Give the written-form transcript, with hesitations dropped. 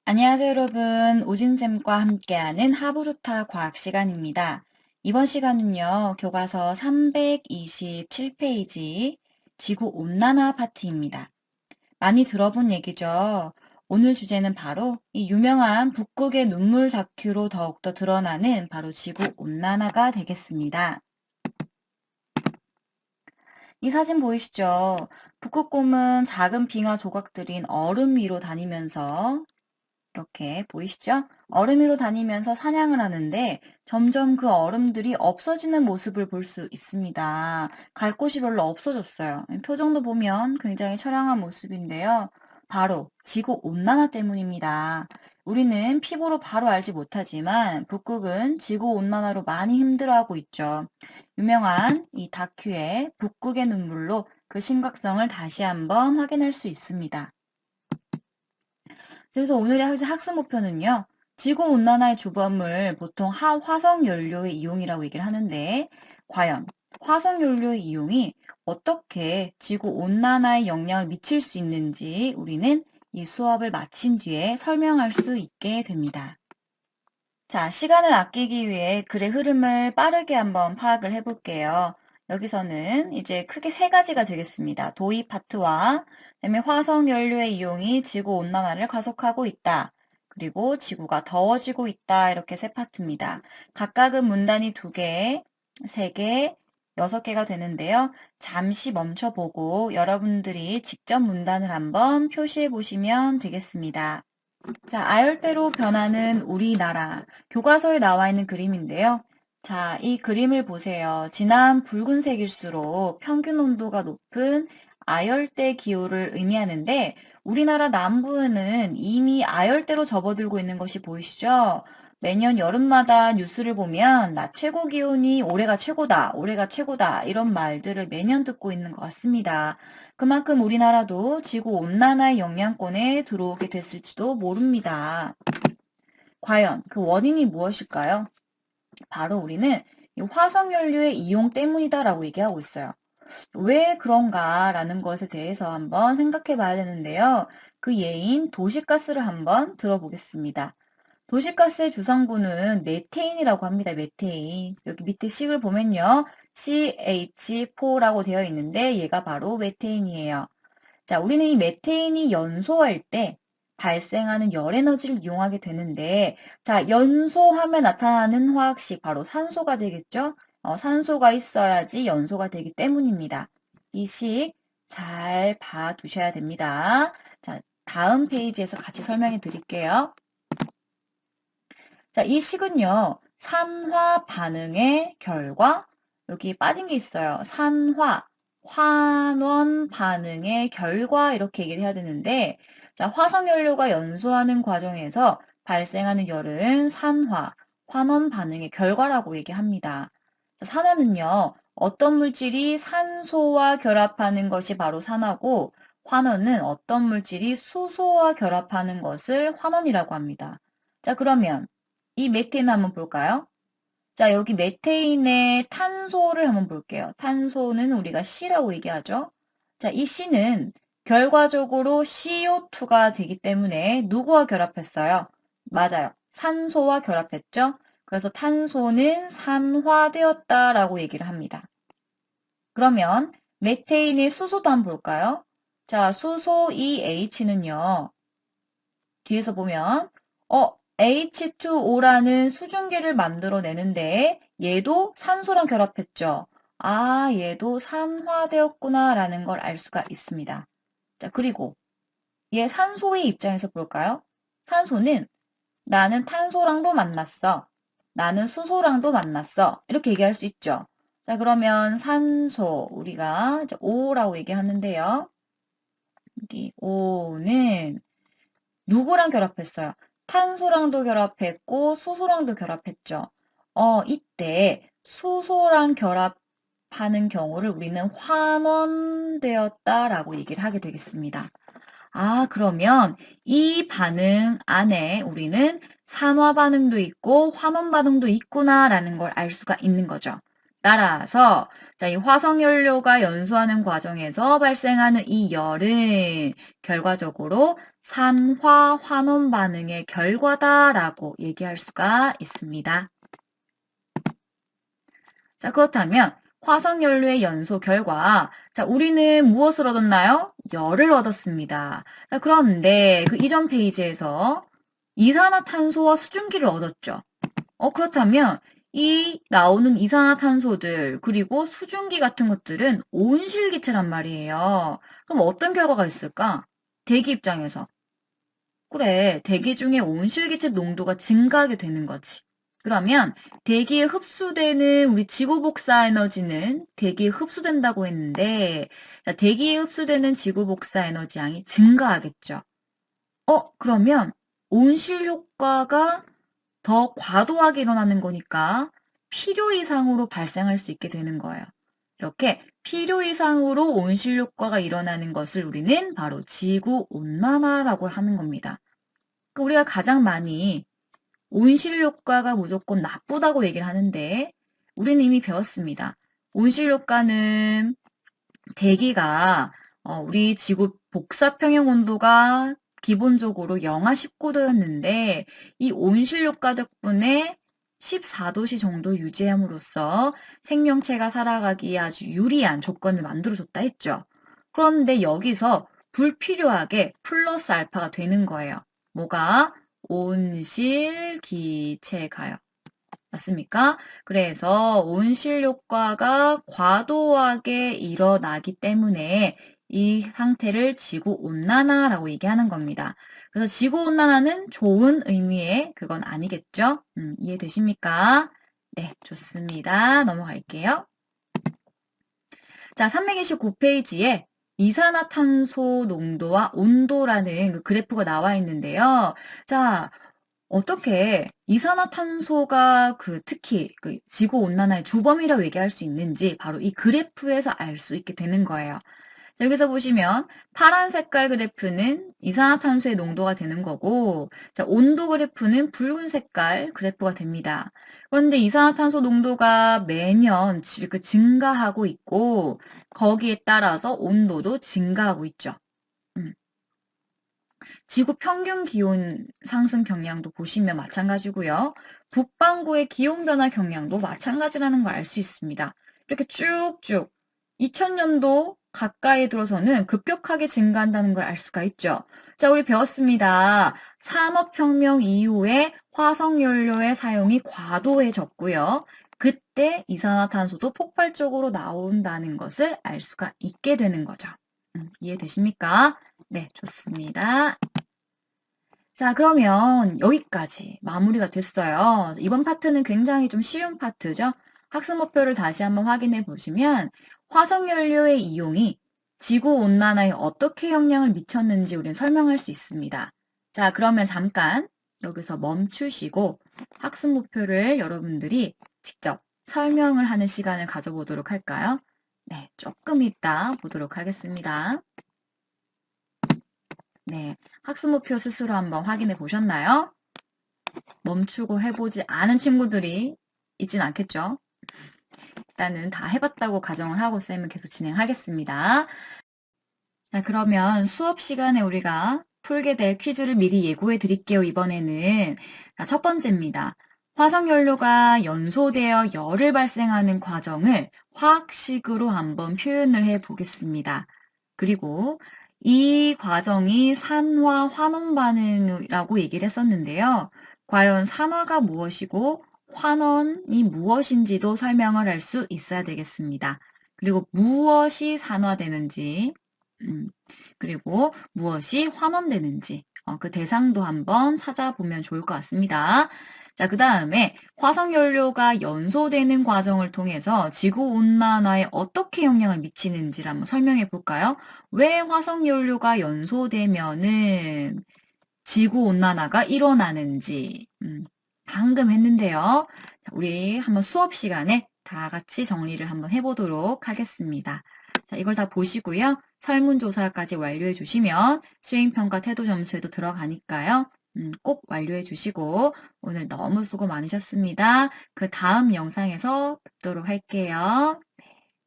안녕하세요, 여러분. 오진쌤과 함께하는 하부루타 과학 시간입니다. 이번 시간은요, 교과서 327페이지 지구온난화 파트입니다. 많이 들어본 얘기죠. 오늘 주제는 바로 이 유명한 북극의 눈물 다큐로 더욱더 드러나는 바로 지구온난화가 되겠습니다. 이 사진 보이시죠? 북극곰은 작은 빙하 조각들인 얼음 위로 다니면서 이렇게 보이시죠? 얼음 위로 다니면서 사냥을 하는데 점점 그 얼음들이 없어지는 모습을 볼 수 있습니다. 갈 곳이 별로 없어졌어요. 표정도 보면 굉장히 처량한 모습인데요. 바로 지구 온난화 때문입니다. 우리는 피부로 바로 알지 못하지만 북극은 지구 온난화로 많이 힘들어하고 있죠. 유명한 이 다큐의 북극의 눈물로 그 심각성을 다시 한번 확인할 수 있습니다. 그래서 오늘의 학습 목표는요. 지구온난화의 주범을 보통 화석연료의 이용이라고 얘기를 하는데 과연 화석연료의 이용이 어떻게 지구온난화에 영향을 미칠 수 있는지 우리는 이 수업을 마친 뒤에 설명할 수 있게 됩니다. 자, 시간을 아끼기 위해 글의 흐름을 빠르게 한번 파악을 해볼게요. 여기서는 이제 크게 세 가지가 되겠습니다. 도입 파트와 그다음에 화석 연료의 이용이 지구 온난화를 가속하고 있다. 그리고 지구가 더워지고 있다. 이렇게 세 파트입니다. 각각은 문단이 2개, 3개, 6개가 되는데요. 잠시 멈춰보고 여러분들이 직접 문단을 한번 표시해 보시면 되겠습니다. 자, 아열대로 변하는 우리나라. 교과서에 나와 있는 그림인데요. 자, 이 그림을 보세요. 진한 붉은색일수록 평균 온도가 높은 아열대 기후를 의미하는데 우리나라 남부는 이미 아열대로 접어들고 있는 것이 보이시죠? 매년 여름마다 뉴스를 보면 낮 최고 기온이 올해가 최고다, 올해가 최고다 이런 말들을 매년 듣고 있는 것 같습니다. 그만큼 우리나라도 지구온난화의 영향권에 들어오게 됐을지도 모릅니다. 과연 그 원인이 무엇일까요? 바로 우리는 이 화석연료의 이용 때문이다라고 얘기하고 있어요. 왜 그런가라는 것에 대해서 한번 생각해 봐야 되는데요. 그 예인 도시가스를 한번 들어보겠습니다. 도시가스의 주성분은 메테인이라고 합니다. 메테인. 여기 밑에 식을 보면요. CH4라고 되어 있는데 얘가 바로 메테인이에요. 자, 우리는 이 메테인이 연소할 때 발생하는 열 에너지를 이용하게 되는데, 자, 연소하면 나타나는 화학식 바로 산소가 되겠죠? 산소가 있어야지 연소가 되기 때문입니다. 이 식 잘 봐두셔야 됩니다. 자, 다음 페이지에서 같이 설명해 드릴게요. 자, 이 식은요, 산화 반응의 결과, 여기 빠진 게 있어요. 환원 반응의 결과, 이렇게 얘기를 해야 되는데, 자, 화석연료가 연소하는 과정에서 발생하는 열은 환원 반응의 결과라고 얘기합니다. 자, 산화는요, 어떤 물질이 산소와 결합하는 것이 바로 산화고, 환원은 어떤 물질이 수소와 결합하는 것을 환원이라고 합니다. 자, 그러면 이 메테인 한번 볼까요? 자, 여기 메테인의 탄소를 한번 볼게요. 탄소는 우리가 C라고 얘기하죠. 자, 이 C는 결과적으로 CO2가 되기 때문에 누구와 결합했어요? 맞아요. 산소와 결합했죠. 그래서 탄소는 산화되었다라고 얘기를 합니다. 그러면 메테인의 수소도 한번 볼까요? 자, 수소 EH는요. 뒤에서 보면 H2O라는 수증기를 만들어내는데 얘도 산소랑 결합했죠. 아, 얘도 산화되었구나라는 걸 알 수가 있습니다. 자, 그리고 얘 산소의 입장에서 볼까요? 산소는 나는 탄소랑도 만났어. 나는 수소랑도 만났어. 이렇게 얘기할 수 있죠. 자, 그러면 산소, 우리가 이제 O라고 얘기하는데요. 여기 O는 누구랑 결합했어요? 탄소랑도 결합했고 수소랑도 결합했죠. 이때 수소랑 결합하는 경우를 우리는 환원되었다라고 얘기를 하게 되겠습니다. 아, 그러면 이 반응 안에 우리는 산화 반응도 있고 환원 반응도 있구나라는 걸 알 수가 있는 거죠. 따라서 자, 이 화석연료가 연소하는 과정에서 발생하는 이 열은 결과적으로 산화환원 반응의 결과다라고 얘기할 수가 있습니다. 자, 그렇다면 화석연료의 연소 결과, 자, 우리는 무엇을 얻었나요? 열을 얻었습니다. 자, 그런데 그 이전 페이지에서 이산화탄소와 수증기를 얻었죠. 그렇다면 이 나오는 이산화탄소들 그리고 수증기 같은 것들은 온실기체란 말이에요. 그럼 어떤 결과가 있을까? 대기 입장에서. 그래, 대기 중에 온실기체 농도가 증가하게 되는 거지. 그러면 대기에 흡수되는 우리 지구 복사 에너지는 대기에 흡수된다고 했는데, 자, 대기에 흡수되는 지구 복사 에너지 양이 증가하겠죠. 그러면 온실 효과가 더 과도하게 일어나는 거니까 필요 이상으로 발생할 수 있게 되는 거예요. 이렇게 필요 이상으로 온실 효과가 일어나는 것을 우리는 바로 지구 온난화라고 하는 겁니다. 우리가 가장 많이 온실 효과가 무조건 나쁘다고 얘기를 하는데 우리는 이미 배웠습니다. 온실 효과는 대기가 우리 지구 복사 평형 온도가 기본적으로 영하 19도였는데 이 온실 효과 덕분에 14도씨 정도 유지함으로써 생명체가 살아가기에 아주 유리한 조건을 만들어줬다 했죠. 그런데 여기서 불필요하게 플러스 알파가 되는 거예요. 뭐가? 온실기체가요. 맞습니까? 그래서 온실 효과가 과도하게 일어나기 때문에 이 상태를 지구 온난화라고 얘기하는 겁니다. 그래서 지구 온난화는 좋은 의미의 그건 아니겠죠? 이해되십니까? 네, 좋습니다. 넘어갈게요. 자, 329페이지에 이산화탄소 농도와 온도라는 그 그래프가 나와 있는데요. 자, 어떻게 이산화탄소가 특히 지구 온난화의 주범이라고 얘기할 수 있는지 바로 이 그래프에서 알 수 있게 되는 거예요. 여기서 보시면 파란 색깔 그래프는 이산화탄소의 농도가 되는 거고, 자, 온도 그래프는 붉은 색깔 그래프가 됩니다. 그런데 이산화탄소 농도가 매년 증가하고 있고, 거기에 따라서 온도도 증가하고 있죠. 지구 평균 기온 상승 경향도 보시면 마찬가지고요. 북반구의 기온 변화 경향도 마찬가지라는 걸 알 수 있습니다. 이렇게 쭉쭉 2000년도 가까이 들어서는 급격하게 증가한다는 걸 알 수가 있죠. 자, 우리 배웠습니다. 산업혁명 이후에 화석연료의 사용이 과도해졌고요. 그때 이산화탄소도 폭발적으로 나온다는 것을 알 수가 있게 되는 거죠. 이해되십니까? 네, 좋습니다. 자, 그러면 여기까지 마무리가 됐어요. 이번 파트는 굉장히 좀 쉬운 파트죠. 학습 목표를 다시 한번 확인해 보시면 화석연료의 이용이 지구온난화에 어떻게 영향을 미쳤는지 우리는 설명할 수 있습니다. 자, 그러면 잠깐 여기서 멈추시고 학습 목표를 여러분들이 직접 설명을 하는 시간을 가져보도록 할까요? 네, 조금 이따 보도록 하겠습니다. 네, 학습 목표 스스로 한번 확인해 보셨나요? 멈추고 해보지 않은 친구들이 있진 않겠죠? 일단은 다 해봤다고 가정을 하고 쌤은 계속 진행하겠습니다. 자, 그러면 수업 시간에 우리가 풀게 될 퀴즈를 미리 예고해 드릴게요. 이번에는 첫 번째입니다. 화석연료가 연소되어 열을 발생하는 과정을 화학식으로 한번 표현을 해 보겠습니다. 그리고 이 과정이 산화 환원 반응이라고 얘기를 했었는데요. 과연 산화가 무엇이고 환원이 무엇인지도 설명을 할 수 있어야 되겠습니다. 그리고 무엇이 산화되는지, 그리고 무엇이 환원되는지 그 대상도 한번 찾아보면 좋을 것 같습니다. 자, 그 다음에 화석연료가 연소되는 과정을 통해서 지구온난화에 어떻게 영향을 미치는지를 한번 설명해 볼까요? 왜 화석연료가 연소되면은 지구온난화가 일어나는지 방금 했는데요. 자, 우리 한번 수업 시간에 다 같이 정리를 한번 해보도록 하겠습니다. 자, 이걸 다 보시고요. 설문조사까지 완료해 주시면 수행평가 태도 점수에도 들어가니까요. 꼭 완료해 주시고 오늘 너무 수고 많으셨습니다. 그 다음 영상에서 뵙도록 할게요.